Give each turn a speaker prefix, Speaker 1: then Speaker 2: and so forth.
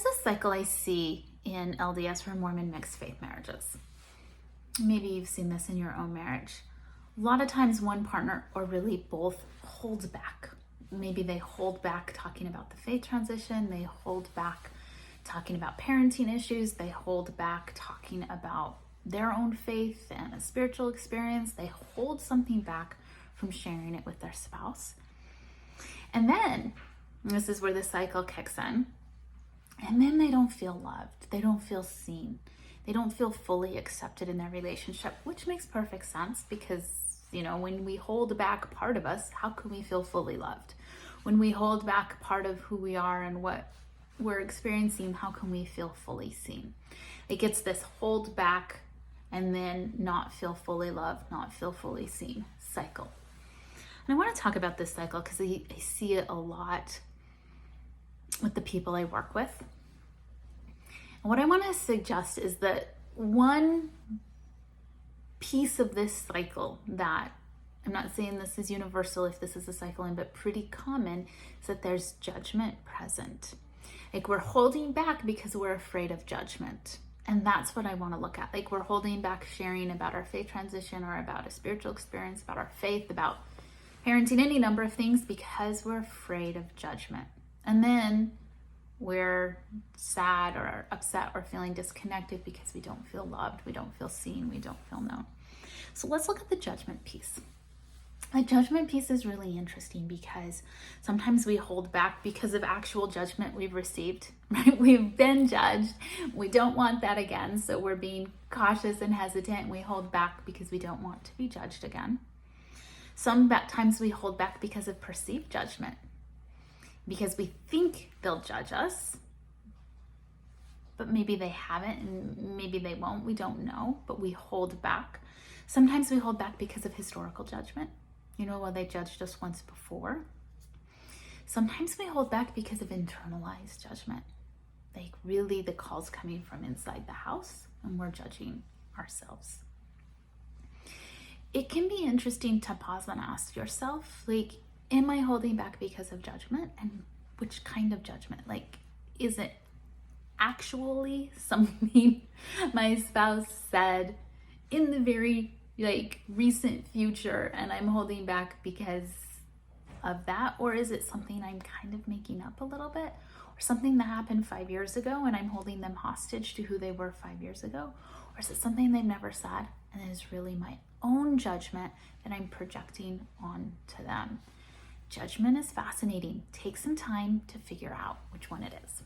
Speaker 1: There's a cycle I see in LDS or Mormon mixed faith marriages. Maybe you've seen this in your own marriage. A lot of times one partner or really both holds back. Maybe they hold back talking about the faith transition. They hold back talking about parenting issues. They hold back talking about their own faith and a spiritual experience. They hold something back from sharing it with their spouse. And then, this is where the cycle kicks in, and then they don't feel loved. They don't feel seen. They don't feel fully accepted in their relationship, which makes perfect sense because, when we hold back part of us, how can we feel fully loved? When we hold back part of who we are and what we're experiencing, how can we feel fully seen? It gets this hold back and then not feel fully loved, not feel fully seen cycle. And I want to talk about this cycle because I see it a lot with the people I work with. And what I want to suggest is that one piece of this cycle that, I'm not saying this is universal if this is a cycle, but pretty common, is that there's judgment present. Like we're holding back because we're afraid of judgment. And that's what I want to look at. Like we're holding back sharing about our faith transition or about a spiritual experience, about our faith, about parenting, any number of things because we're afraid of judgment. And then we're sad or upset or feeling disconnected because we don't feel loved, we don't feel seen, we don't feel known. So let's look at the judgment piece. The judgment piece is really interesting because sometimes we hold back because of actual judgment we've received, right? We've been judged. We don't want that again. So we're being cautious and hesitant. We hold back because we don't want to be judged again. Sometimes we hold back because of perceived judgment, because we think they'll judge us, but maybe they haven't and maybe they won't. We don't know, but we hold back. Sometimes we hold back because of historical judgment. Well, they judged us once before. Sometimes we hold back because of internalized judgment. Like really the call's coming from inside the house and we're judging ourselves. It can be interesting to pause and ask yourself, like, am I holding back because of judgment? And which kind of judgment? Like, is it actually something my spouse said in the very recent future and I'm holding back because of that? Or is it something I'm kind of making up a little bit? Or something that happened 5 years ago and I'm holding them hostage to who they were 5 years ago? Or is it something they've never said and it is really my own judgment that I'm projecting onto them? Judgment is fascinating. Take some time to figure out which one it is.